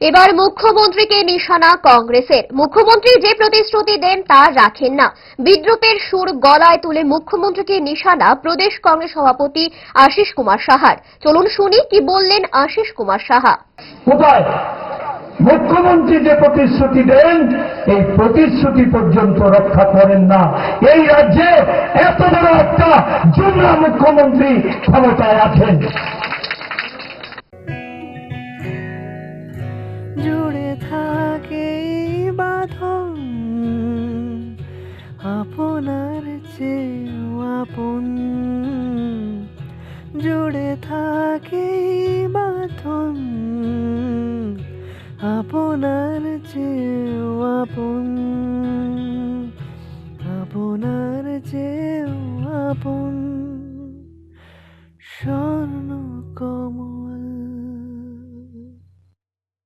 এবার মুখ্যমন্ত্রীকে নিশানা কংগ্রেসের। মুখ্যমন্ত্রী যে প্রতিশ্রুতি দেন তা রাখেন না। বিদ্রূপের সুর গলায় তুলে মুখ্যমন্ত্রীকে নিশানা প্রদেশ কংগ্রেস সভাপতি আশিস কুমার সাহার। চলুন শুনি কি বললেন আশিস কুমার সাহা। কোথায় মুখ্যমন্ত্রী যে প্রতিশ্রুতি দেন এই প্রতিশ্রুতি পর্যন্ত রক্ষা করেন না। এই রাজ্যে এত বড় একটা জুমলা মুখ্যমন্ত্রী ক্ষমতায় আছেন। জুড়ে থাকে বাঁধন আপনার চেয়েও আপন, জুড়ে থাকে বাঁধন আপনার চেয়েও আপন, আপনার চেয়েও আপন।